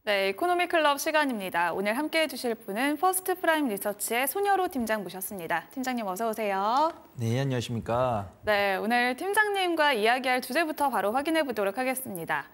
네, 이코노미 클럽 시간입니다. 오늘 함께해 주실 분은 퍼스트 프라임 리서치의 손여로 팀장 모셨습니다. 팀장님 어서 오세요. 네, 안녕하십니까. 네, 오늘 팀장님과 이야기할 주제부터 바로 확인해 보도록 하겠습니다.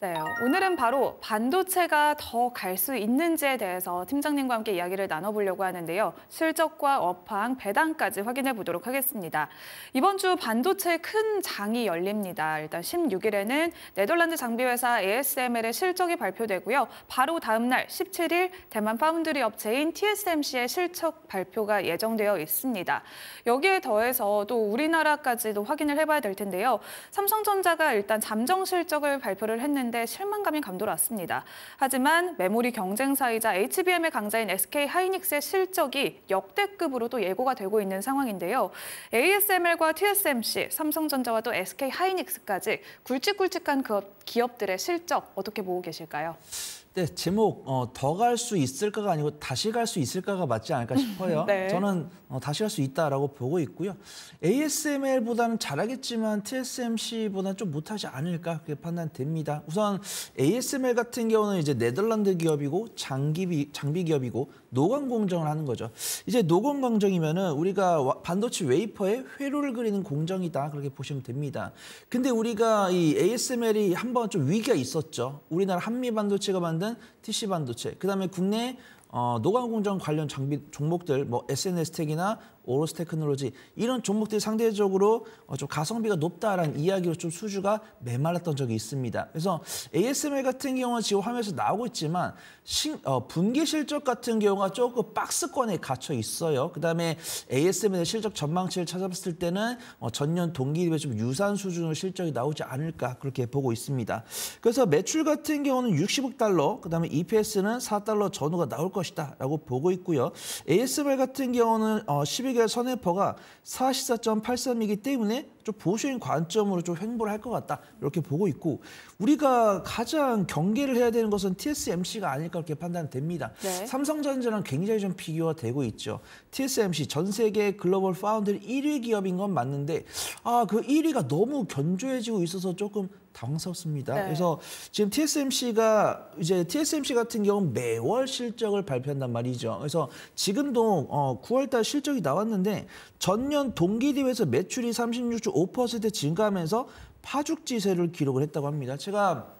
네, 오늘은 바로 반도체가 더 갈 수 있는지에 대해서 팀장님과 함께 이야기를 나눠보려고 하는데요. 실적과 업황, 배당까지 확인해 보도록 하겠습니다. 이번 주 반도체 큰 장이 열립니다. 일단 16일에는 네덜란드 장비회사 ASML의 실적이 발표되고요. 바로 다음 날 17일 대만 파운드리 업체인 TSMC의 실적 발표가 예정되어 있습니다. 여기에 더해서 또 우리나라까지도 확인을 해봐야 될 텐데요. 삼성전자가 일단 잠정 실적을 발표를 했는데 실망감이 감돌았습니다. 하지만 메모리 경쟁사이자 HBM의 강자인 SK하이닉스의 실적이 역대급으로 또 예고가 되고 있는 상황인데요. ASML과 TSMC, 삼성전자와 또 SK하이닉스까지 굵직굵직한 기업들의 실적 어떻게 보고 계실까요? 네, 제목 더 갈 수 있을까가 아니고 다시 갈 수 있을까가 맞지 않을까 싶어요. 네. 저는 다시 갈 수 있다라고 보고 있고요. ASML보다는 잘하겠지만 TSMC보다는 좀 못하지 않을까 그렇게 판단됩니다. 우선 ASML 같은 경우는 이제 네덜란드 기업이고 장비 기업이고 노광 공정을 하는 거죠. 이제 노광 공정이면은 우리가 반도체 웨이퍼에 회로를 그리는 공정이다 그렇게 보시면 됩니다. 근데 우리가 이 ASML이 한번 좀 위기가 있었죠. 우리나라 한미 반도체가 만든 TC 반도체, 그다음에 국내 노광 공정 관련 장비 종목들, 뭐 SNS텍이나 오로스 테크놀로지 이런 종목들이 상대적으로 좀 가성비가 높다라는 이야기로 좀 수주가 메말랐던 적이 있습니다. 그래서 ASML 같은 경우는 지금 화면에서 나오고 있지만 분기 실적 같은 경우가 조금 박스권에 갇혀 있어요. 그다음에 ASML의 실적 전망치를 찾아봤을 때는 전년 동기 대비 좀 유사한 수준의 실적이 나오지 않을까 그렇게 보고 있습니다. 그래서 매출 같은 경우는 60억 달러, 그다음에 EPS는 4달러 전후가 나올 것이다라고 보고 있고요. ASML 같은 경우는 12개월 선회퍼가 44.83이기 때문에 좀 보수적인 관점으로 좀 횡보를 할 것 같다 이렇게 보고 있고, 우리가 가장 경계를 해야 되는 것은 TSMC가 아닐까 그렇게 판단됩니다. 네. 삼성전자랑 굉장히 좀 비교가 되고 있죠. TSMC 전 세계 글로벌 파운드리 1위 기업인 건 맞는데 그 1위가 너무 견조해지고 있어서 조금 당황스럽습니다. 네. 그래서 지금 TSMC 같은 경우는 매월 실적을 발표한단 말이죠. 그래서 지금도 9월달 실적이 나왔는데 전년 동기 대비해서 매출이 36.5% 증가하면서 파죽지세를 기록을 했다고 합니다. 제가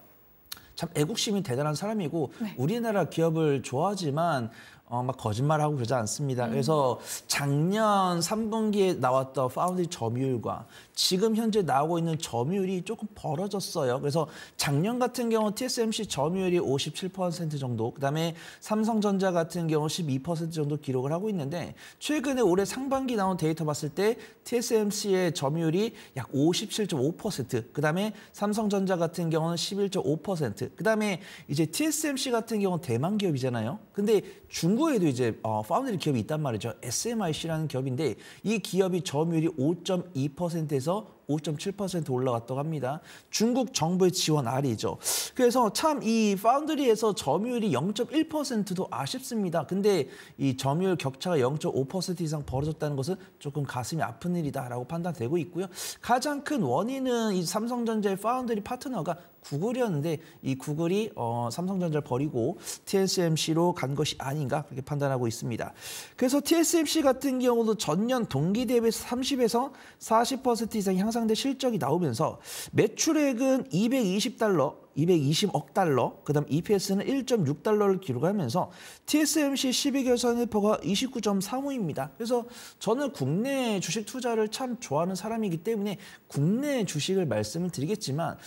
참 애국심이 대단한 사람이고 네. 우리나라 기업을 좋아하지만 막 거짓말하고 그러지 않습니다. 그래서 작년 3분기에 나왔던 파운드리 점유율과 지금 현재 나오고 있는 점유율이 조금 벌어졌어요. 그래서 작년 같은 경우 TSMC 점유율이 57% 정도, 그다음에 삼성전자 같은 경우 12% 정도 기록을 하고 있는데 최근에 올해 상반기 나온 데이터 봤을 때 TSMC의 점유율이 약 57.5%, 그다음에 삼성전자 같은 경우는 11.5%, 그다음에 이제 TSMC 같은 경우는 대만 기업이잖아요. 근데 중국에도 이제 파운드리 기업이 있단 말이죠. SMIC라는 기업인데 이 기업이 점유율이 5.2%에서 5.7% 올라갔다고 합니다. 중국 정부의 지원 아래죠. 그래서 참 이 파운드리에서 점유율이 0.1%도 아쉽습니다. 근데 이 점유율 격차가 0.5% 이상 벌어졌다는 것은 조금 가슴이 아픈 일이다라고 판단되고 있고요. 가장 큰 원인은 이 삼성전자의 파운드리 파트너가 구글이었는데 이 구글이 삼성전자를 버리고 TSMC로 간 것이 아닌가 그렇게 판단하고 있습니다. 그래서 TSMC 같은 경우도 전년 동기 대비해서 30에서 40% 이상 향상된 실적이 나오면서 매출액은 220억 달러, 그다음 EPS는 1.6달러를 기록하면서 TSMC 12개월 선회포가 29.35입니다. 그래서 저는 국내 주식 투자를 참 좋아하는 사람이기 때문에 국내 주식을 말씀을 드리겠지만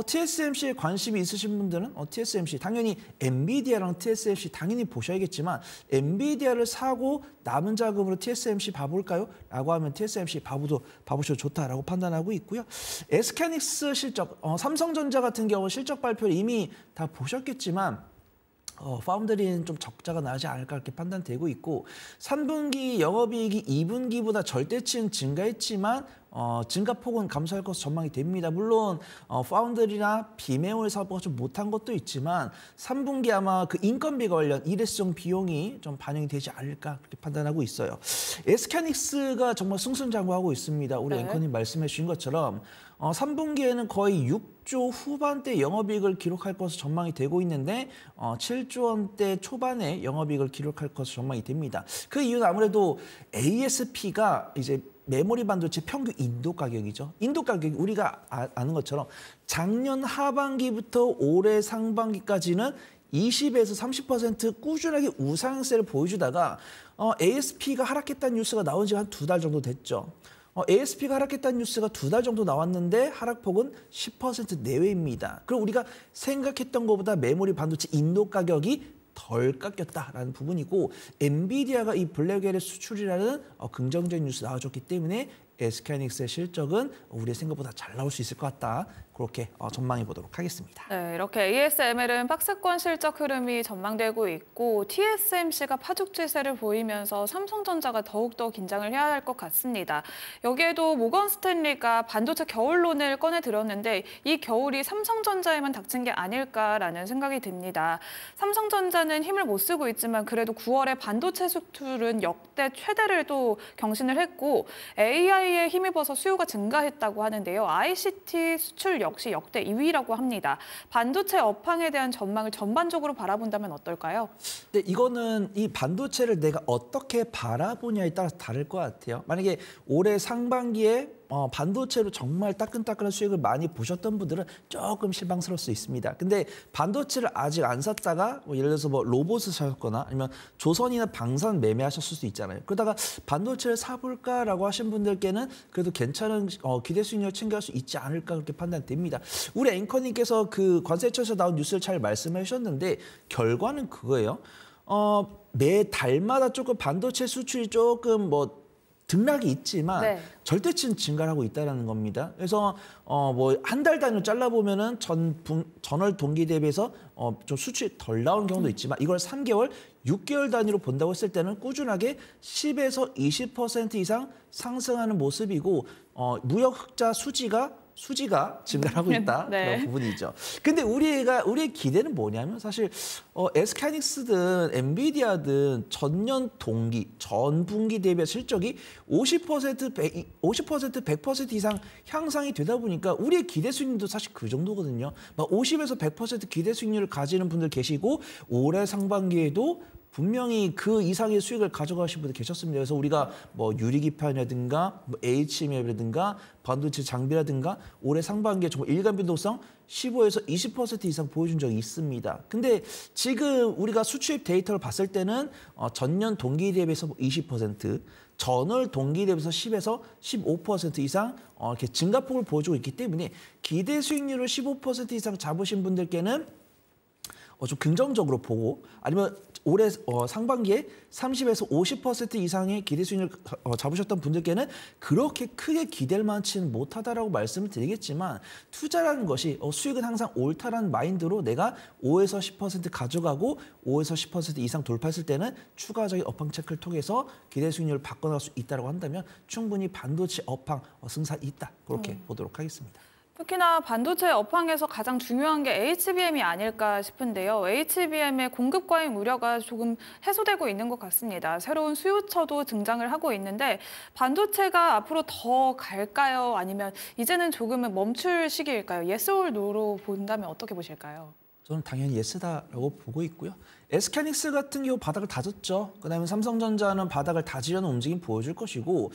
TSMC에 관심이 있으신 분들은 TSMC 당연히 엔비디아랑 TSMC 당연히 보셔야겠지만 엔비디아를 사고 남은 자금으로 TSMC 봐볼까요? 라고 하면 TSMC 봐보셔도 좋다라고 판단하고 있고요. SK하이닉스 실적, 삼성전자 같은 경우 실적 발표를 이미 다 보셨겠지만 파운드리는 좀 적자가 나지 않을까 이렇게 판단되고 있고 3분기 영업이익이 2분기보다 절대치는 증가했지만 증가폭은 감소할 것으로 전망이 됩니다. 물론 파운드리나 비메모리 사업부가 좀 못한 것도 있지만 3분기 아마 그 인건비 관련 일회성 비용이 좀 반영이 되지 않을까 그렇게 판단하고 있어요. SK하이닉스가 정말 승승장구하고 있습니다. 우리 네. 앵커님 말씀해 주신 것처럼 3분기에는 거의 6조 후반대 영업이익을 기록할 것으로 전망이 되고 있는데 7조 원대 초반에 영업이익을 기록할 것으로 전망이 됩니다. 그 이유는 아무래도 ASP가 이제 메모리 반도체 평균 인도 가격이죠. 인도 가격이 우리가 아는 것처럼 작년 하반기부터 올해 상반기까지는 20에서 30% 꾸준하게 우상세를 보여주다가 ASP가 하락했다는 뉴스가 나온 지 한 2달 정도 됐죠. ASP가 하락했다는 뉴스가 2달 정도 나왔는데 하락폭은 10% 내외입니다. 그럼 우리가 생각했던 것보다 메모리 반도체 인도 가격이 덜 깎였다라는 부분이고 엔비디아가 이 블랙웰의 수출이라는 긍정적인 뉴스 나와줬기 때문에 SK하이닉스의 실적은 우리의 생각보다 잘 나올 수 있을 것 같다. 그렇게 전망해 보도록 하겠습니다. 네, 이렇게 ASML은 박스권 실적 흐름이 전망되고 있고 TSMC가 파죽지세를 보이면서 삼성전자가 더욱더 긴장을 해야 할 것 같습니다. 여기에도 모건 스탠리가 반도체 겨울론을 꺼내들었는데 이 겨울이 삼성전자에만 닥친 게 아닐까라는 생각이 듭니다. 삼성전자는 힘을 못 쓰고 있지만 그래도 9월에 반도체 수출은 역대 최대를 또 경신을 했고 AI에 힘입어서 수요가 증가했다고 하는데요. ICT 수출 역시 역대 2위라고 합니다. 반도체 업황에 대한 전망을 전반적으로 바라본다면 어떨까요? 근데 이거는 이 반도체를 내가 어떻게 바라보냐에 따라서 다를 것 같아요. 만약에 올해 상반기에 반도체로 정말 따끈따끈한 수익을 많이 보셨던 분들은 조금 실망스러울 수 있습니다. 근데 반도체를 아직 안 샀다가 예를 들어서 로봇을 사셨거나 아니면 조선이나 방산 매매하셨을 수도 있잖아요. 그러다가 반도체를 사볼까라고 하신 분들께는 그래도 괜찮은 기대 수익률을 챙겨갈 수 있지 않을까 그렇게 판단됩니다. 우리 앵커님께서 그 관세청에서 나온 뉴스를 잘 말씀해 주셨는데 결과는 그거예요. 매 달마다 조금 반도체 수출이 조금 등락이 있지만 네. 절대치는 증가를 하고 있다는 겁니다. 그래서 한 달 단위로 잘라보면은 전월 동기 대비해서 좀 수출이 덜 나오는 경우도 있지만 이걸 3개월, 6개월 단위로 본다고 했을 때는 꾸준하게 10에서 20% 이상 상승하는 모습이고 무역 흑자 수지가 증가하고 있다 네. 그런 부분이죠. 근데 우리의 기대는 뭐냐면 사실 SK하이닉스든 엔비디아든 전년 동기, 전분기 대비 실적이 50%, 100% 이상 향상이 되다 보니까 우리의 기대 수익률도 사실 그 정도거든요. 막 50에서 100% 기대 수익률을 가지는 분들 계시고 올해 상반기에도 분명히 그 이상의 수익을 가져가신 분들 계셨습니다. 그래서 우리가 유리기판이라든가 HMI라든가 반도체 장비라든가 올해 상반기에 정말 일간 변동성 15에서 20% 이상 보여준 적이 있습니다. 근데 지금 우리가 수출입 데이터를 봤을 때는 전년 동기 대비해서 20%, 전월 동기 대비해서 10에서 15% 이상 이렇게 증가폭을 보여주고 있기 때문에 기대 수익률을 15% 이상 잡으신 분들께는 좀 긍정적으로 보고 아니면 올해 상반기에 30에서 50% 이상의 기대 수익률을 잡으셨던 분들께는 그렇게 크게 기댈 만치는 못하다라고 말씀을 드리겠지만 투자라는 것이 수익은 항상 옳다라는 마인드로 내가 5에서 10% 가져가고 5에서 10% 이상 돌파했을 때는 추가적인 업황 체크를 통해서 기대 수익률을 바꿔나갈 수 있다고 한다면 충분히 반도체 업황 승산이 있다. 그렇게 보도록 하겠습니다. 특히나 반도체 업황에서 가장 중요한 게 HBM이 아닐까 싶은데요. HBM의 공급 과잉 우려가 조금 해소되고 있는 것 같습니다. 새로운 수요처도 등장을 하고 있는데 반도체가 앞으로 더 갈까요? 아니면 이제는 조금은 멈출 시기일까요? Yes or No로 본다면 어떻게 보실까요? 저는 당연히 예스다라고 보고 있고요. SK하이닉스 같은 경우 바닥을 다졌죠. 그다음에 삼성전자는 바닥을 다지려는 움직임 보여줄 것이고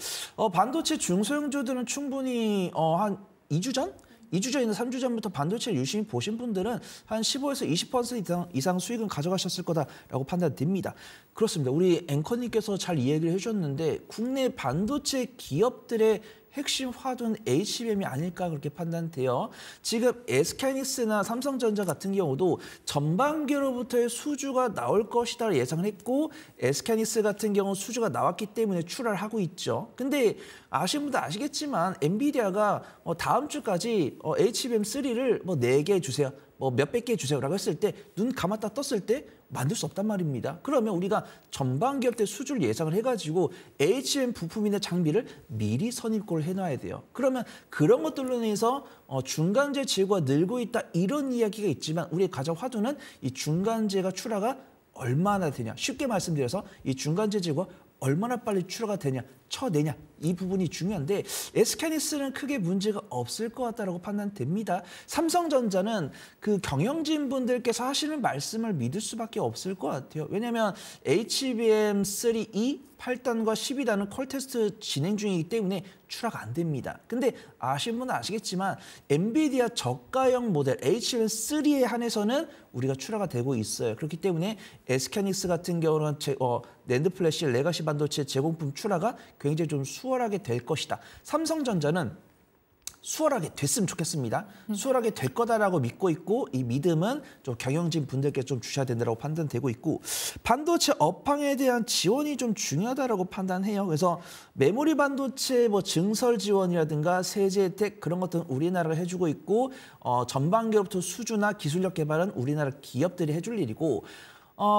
반도체 중소형주들은 충분히 한 2주 전이나 3주 전부터 반도체를 유심히 보신 분들은 한 15에서 20% 이상 수익은 가져가셨을 거다라고 판단됩니다. 그렇습니다. 우리 앵커님께서 잘 이야기를 해주셨는데 국내 반도체 기업들의 핵심 화두는 HBM이 아닐까 그렇게 판단돼요. 지금 SK하이닉스나 삼성전자 같은 경우도 전반기로부터의 수주가 나올 것이다 예상을 했고 SK하이닉스 같은 경우 수주가 나왔기 때문에 출하를 하고 있죠. 근데 아시는 분들 아시겠지만 엔비디아가 다음 주까지 HBM3를 4개 주세요. 몇백 개 주세요라고 했을 때 눈 감았다 떴을 때 만들 수 없단 말입니다. 그러면 우리가 전방 기업들 수주를 예상을 해가지고 HBM 부품이나 장비를 미리 선입고를 해놔야 돼요. 그러면 그런 것들로 인해서 중간재 재고가 늘고 있다 이런 이야기가 있지만 우리의 가장 화두는 이 중간재가 출하가 얼마나 되냐. 쉽게 말씀드려서 이 중간재 재고가 얼마나 빨리 출하가 되냐, 쳐내냐 이 부분이 중요한데 SK하이닉스는 크게 문제가 없을 것 같다라고 판단됩니다. 삼성전자는 그 경영진 분들께서 하시는 말씀을 믿을 수밖에 없을 것 같아요. 왜냐하면 HBM3E 8단과 12단은 콜 테스트 진행 중이기 때문에 출하가 안 됩니다. 근데 아시는 분은 아시겠지만 엔비디아 저가형 모델 HBM3에 한해서는 우리가 출하가 되고 있어요. 그렇기 때문에 SK하이닉스 같은 경우는 낸드 플래시 레가시 반도체 제공품 출하가 굉장히 좀 수월하게 될 것이다. 삼성전자는 수월하게 됐으면 좋겠습니다. 수월하게 될 거다라고 믿고 있고 이 믿음은 좀 경영진 분들께 좀 주셔야 된다고 판단되고 있고 반도체 업황에 대한 지원이 좀 중요하다라고 판단해요. 그래서 메모리 반도체 뭐 증설 지원이라든가 세제 혜택 그런 것들은 우리나라가 해주고 있고 전반기로부터 수주나 기술력 개발은 우리나라 기업들이 해줄 일이고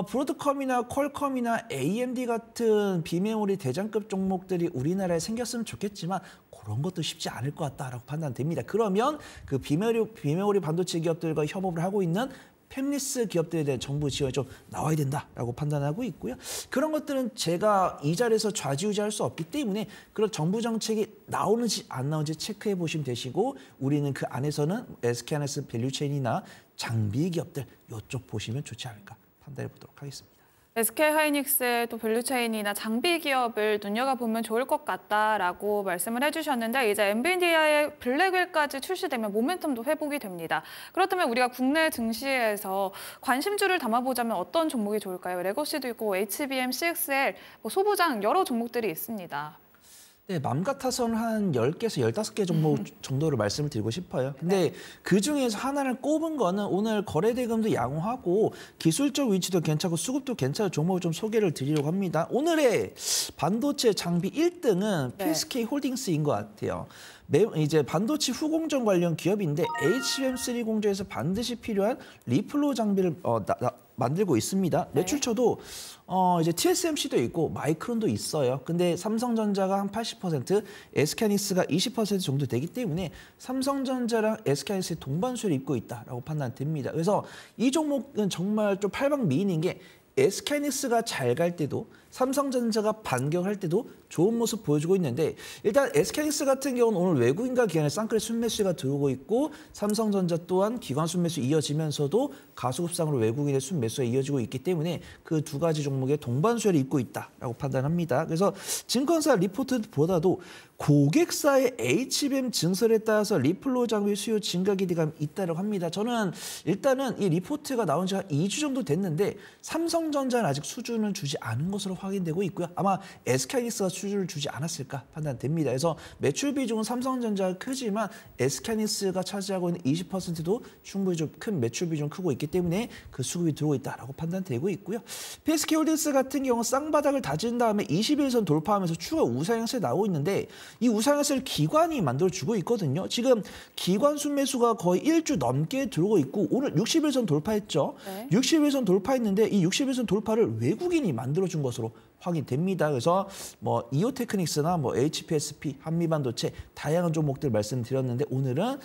브로드컴이나 퀄컴이나 AMD 같은 비메모리 대장급 종목들이 우리나라에 생겼으면 좋겠지만 그런 것도 쉽지 않을 것 같다라고 판단됩니다. 그러면 그 비메모리 반도체 기업들과 협업을 하고 있는 팹리스 기업들에 대한 정부 지원이 좀 나와야 된다라고 판단하고 있고요. 그런 것들은 제가 이 자리에서 좌지우지할 수 없기 때문에 그런 정부 정책이 나오는지 안 나오는지 체크해 보시면 되시고 우리는 그 안에서는 SK하이닉스 밸류체인이나 장비 기업들 이쪽 보시면 좋지 않을까 판단해 보도록 하겠습니다. SK하이닉스의 또 밸류체인이나 장비 기업을 눈여겨보면 좋을 것 같다라고 말씀을 해주셨는데 이제 엔비디아의 블랙웰까지 출시되면 모멘텀도 회복이 됩니다. 그렇다면 우리가 국내 증시에서 관심주를 담아보자면 어떤 종목이 좋을까요? 레거시도 있고 HBM, CXL, 소부장 여러 종목들이 있습니다. 네, 맘 같아서는 한 10개에서 15개 종목 정도를 말씀을 드리고 싶어요. 근데 그중에서 하나를 꼽은 거는 오늘 거래대금도 양호하고 기술적 위치도 괜찮고 수급도 괜찮은 종목을 좀 소개를 드리려고 합니다. 오늘의 반도체 장비 1등은 PSK 홀딩스인 것 같아요. 이제 반도체 후공정 관련 기업인데 HBM3 공정에서 반드시 필요한 리플로 장비를 만들고 있습니다. 매출처도 이제 TSMC도 있고 마이크론도 있어요. 근데 삼성전자가 한 80%, SK하이닉스가 20% 정도 되기 때문에 삼성전자랑 SK하이닉스의 동반수를 입고 있다라고 판단됩니다. 그래서 이 종목은 정말 좀 팔방미인인 게 SK하이닉스가 잘 갈 때도 삼성전자가 반격할 때도 좋은 모습 보여주고 있는데 일단 SK하이닉스 같은 경우는 오늘 외국인과 기관의 쌍끌이 순매수가 들어오고 있고 삼성전자 또한 기관 순매수 이어지면서도 가수급상으로 외국인의 순매수가 이어지고 있기 때문에 그 두 가지 종목의 동반수를 입고 있다라고 판단합니다. 그래서 증권사 리포트보다도 고객사의 HBM 증설에 따라서 리플로 장비 수요 증가 기대감이 있다고 합니다. 저는 일단은 이 리포트가 나온 지 한 2주 정도 됐는데 삼성전자는 아직 수주는 주지 않은 것으로 확인되고 있고요. 아마 SK하이닉스가 수주를 주지 않았을까 판단됩니다. 그래서 매출 비중은 삼성전자가 크지만 SK하이닉스가 차지하고 있는 20%도 충분히 좀 큰 매출 비중 크고 있기 때문에 그 수급이 들어오고 있다라고 판단되고 있고요. PSK홀딩스 같은 경우 쌍바닥을 다진 다음에 21선 돌파하면서 추가 우상향세 나오고 있는데 이 우상향세를 기관이 만들어주고 있거든요. 지금 기관 순매수가 거의 1주 넘게 들어오고 있고 오늘 61선 돌파했죠. 61선 돌파했는데 이 61선 돌파를 외국인이 만들어준 것으로 확인됩니다. 그래서 뭐 이오테크닉스나 뭐 HPSP, 한미반도체 다양한 종목들 말씀드렸는데 오늘은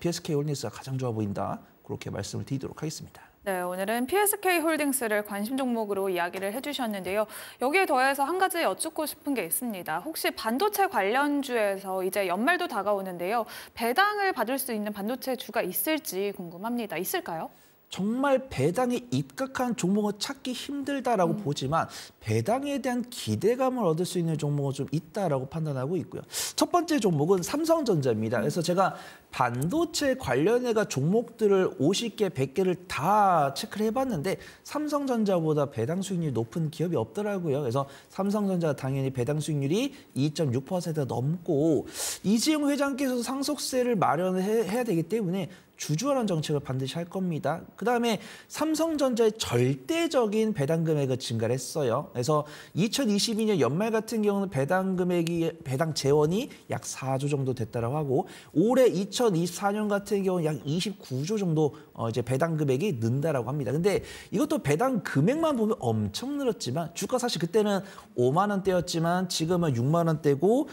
PSK홀딩스가 가장 좋아 보인다. 그렇게 말씀을 드리도록 하겠습니다. 네, 오늘은 PSK홀딩스를 관심 종목으로 이야기를 해주셨는데요. 여기에 더해서 한 가지 여쭙고 싶은 게 있습니다. 혹시 반도체 관련주에서 이제 연말도 다가오는데요. 배당을 받을 수 있는 반도체 주가 있을지 궁금합니다. 있을까요? 정말 배당에 입각한 종목은 찾기 힘들다라고 보지만 배당에 대한 기대감을 얻을 수 있는 종목은 좀 있다라고 판단하고 있고요. 첫 번째 종목은 삼성전자입니다. 그래서 제가 반도체 관련해가 종목들을 50개, 100개를 다 체크를 해봤는데 삼성전자보다 배당 수익률이 높은 기업이 없더라고요. 그래서 삼성전자가 당연히 배당 수익률이 2.6% 넘고 이재용 회장께서 상속세를 마련해야 되기 때문에 주주환원 정책을 반드시 할 겁니다. 그다음에 삼성전자의 절대적인 배당 금액을 증가를 했어요. 그래서 2022년 연말 같은 경우는 배당 재원이 약 4조 정도 됐다고 하고 올해 2024년 같은 경우는 약 29조 정도 이제 배당 금액이 는다라고 합니다. 근데 이것도 배당 금액만 보면 엄청 늘었지만 주가 사실 그때는 5만 원대였지만 지금은 6만 원대고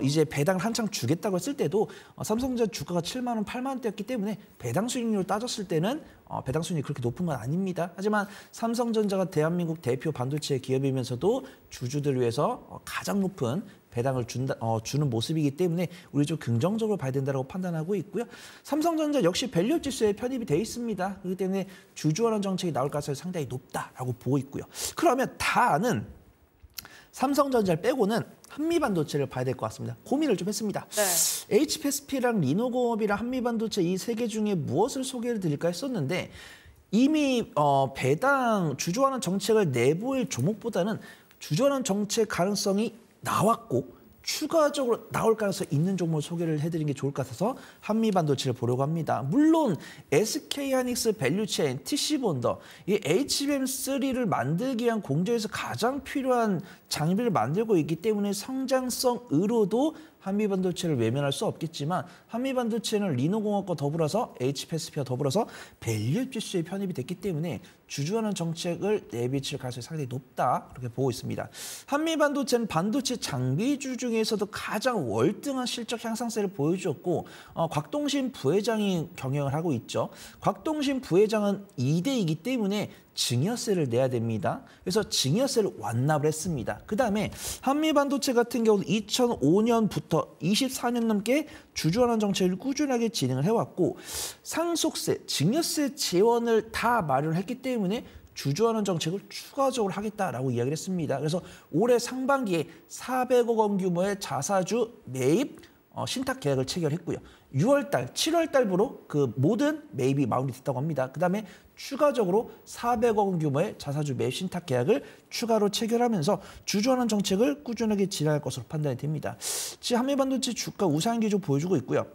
이제 배당을 한창 주겠다고 했을 때도 삼성전자 주가가 7만 원, 8만 원대였기 때문에 배당 수익률을 따졌을 때는 배당 수익률이 그렇게 높은 건 아닙니다. 하지만 삼성전자가 대한민국 대표 반도체 기업이면서도 주주들을 위해서 가장 높은 배당을 주는 모습이기 때문에 우리 좀 긍정적으로 봐야 된다고 판단하고 있고요. 삼성전자 역시 밸류 지수에 편입이 돼 있습니다. 그렇기 때문에 주주환원 정책이 나올 가능성이 상당히 높다라고 보고 있고요. 그러면 다 아는 삼성전자를 빼고는 한미반도체를 봐야 될 것 같습니다. 고민을 좀 했습니다. 네. HPSP랑 리노공업이랑 한미반도체 이 세 개 중에 무엇을 소개를 드릴까 했었는데 이미 배당 주주환원 정책을 내보일 종목보다는 주주환원 정책 가능성이 나왔고 추가적으로 나올 가능성이 있는 종목을 소개를 해드리는 게 좋을 것 같아서 한미반도체를 보려고 합니다. 물론 SK하이닉스 밸류체인, TC본더, 이 HBM3를 만들기 위한 공정에서 가장 필요한 장비를 만들고 있기 때문에 성장성으로도 한미반도체를 외면할 수 없겠지만 한미반도체는 리노공업과 더불어서 HPSP와 더불어서 밸류 지수에 편입이 됐기 때문에 주주환원 정책을 내비칠 가능성이 상당히 높다 그렇게 보고 있습니다. 한미반도체는 반도체 장비주 중에서도 가장 월등한 실적 향상세를 보여주었고 곽동신 부회장이 경영을 하고 있죠. 곽동신 부회장은 2대이기 때문에 증여세를 내야 됩니다. 그래서 증여세를 완납을 했습니다. 그다음에 한미반도체 같은 경우는 2005년부터 24년 넘게 주주환원 정책을 꾸준하게 진행을 해왔고 상속세, 증여세 재원을 다 마련했기 때문에 주주환원 정책을 추가적으로 하겠다라고 이야기를 했습니다. 그래서 올해 상반기에 400억 원 규모의 자사주 매입 신탁 계약을 체결했고요. 6월달, 7월달부로 그 모든 매입이 마무리됐다고 합니다. 그다음에 추가적으로 400억 원 규모의 자사주 매입 신탁 계약을 추가로 체결하면서 주주환원 정책을 꾸준하게 진행할 것으로 판단이 됩니다. 지금 한미반도체 주가 우상 기조 보여주고 있고요.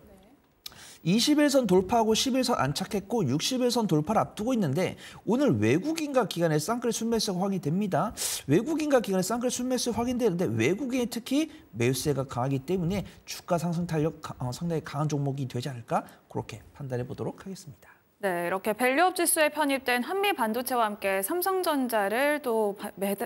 21선 돌파하고 11선 안착했고 61선 돌파를 앞두고 있는데 오늘 외국인과 기관의 쌍끌 순매수가 확인됩니다. 외국인과 기관의 쌍끌 순매수 확인되는데 외국인이 특히 매수세가 강하기 때문에 주가 상승 탄력 상당히 강한 종목이 되지 않을까 그렇게 판단해 보도록 하겠습니다. 네, 이렇게 밸류업 지수에 편입된 한미 반도체와 함께 삼성전자를 또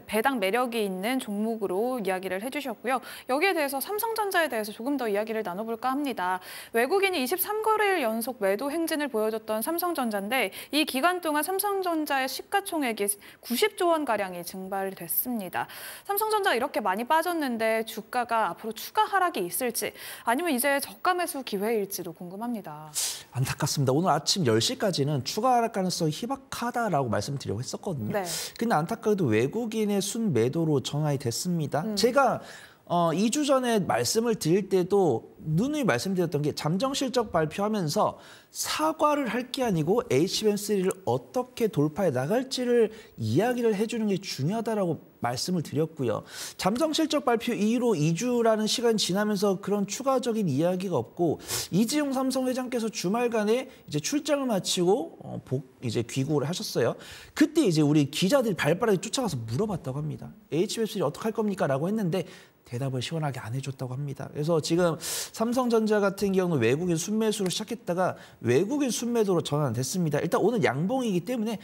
배당 매력이 있는 종목으로 이야기를 해주셨고요. 여기에 대해서 삼성전자에 대해서 조금 더 이야기를 나눠볼까 합니다. 외국인이 23거래일 연속 매도 행진을 보여줬던 삼성전자인데 이 기간 동안 삼성전자의 시가총액이 90조 원가량이 증발됐습니다. 삼성전자가 이렇게 많이 빠졌는데 주가가 앞으로 추가 하락이 있을지 아니면 이제 저가 매수 기회일지도 궁금합니다. 안타깝습니다. 오늘 아침 10시까지는 추가 하락 가능성이 희박하다라고 말씀드리려고 했었거든요. 네. 근데 안타깝게도 외국인의 순매도로 전환이 됐습니다. 제가 2주 전에 말씀을 드릴 때도 누누이 말씀드렸던 게 잠정실적 발표하면서 사과를 할 게 아니고 HBM3를 어떻게 돌파해 나갈지를 이야기를 해주는 게 중요하다라고 말씀을 드렸고요. 잠정실적 발표 이후로 2주라는 시간이 지나면서 그런 추가적인 이야기가 없고 이지용 삼성 회장께서 주말간에 이제 출장을 마치고 이제 귀국을 하셨어요. 그때 이제 우리 기자들이 발빠르게 쫓아가서 물어봤다고 합니다. HBM3 어떻게 할 겁니까? 라고 했는데 대답을 시원하게 안 해줬다고 합니다. 그래서 지금 삼성전자 같은 경우는 외국인 순매수로 시작했다가 외국인 순매도로 전환됐습니다. 일단 오늘 양봉이기 때문에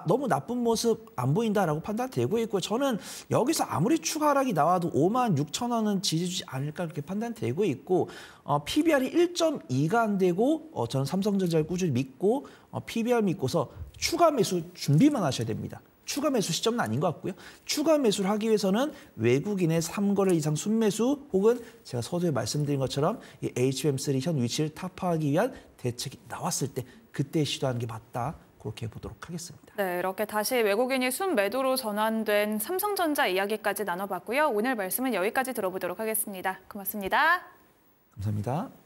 너무 나쁜 모습 안 보인다라고 판단되고 있고 저는 여기서 아무리 추가 하락이 나와도 56,000원은 지지주지 않을까 그렇게 판단되고 있고 PBR이 1.2가 안 되고 저는 삼성전자를 꾸준히 믿고 PBR 믿고서 추가 매수 준비만 하셔야 됩니다. 추가 매수 시점은 아닌 것 같고요. 추가 매수를 하기 위해서는 외국인의 3거래 이상 순매수 혹은 제가 서두에 말씀드린 것처럼 이 HBM3 현 위치를 타파하기 위한 대책이 나왔을 때 그때 시도하는 게 맞다. 그렇게 보도록 하겠습니다. 네, 이렇게 다시 외국인이 순매도로 전환된 삼성전자 이야기까지 나눠봤고요. 오늘 말씀은 여기까지 들어보도록 하겠습니다. 고맙습니다. 감사합니다.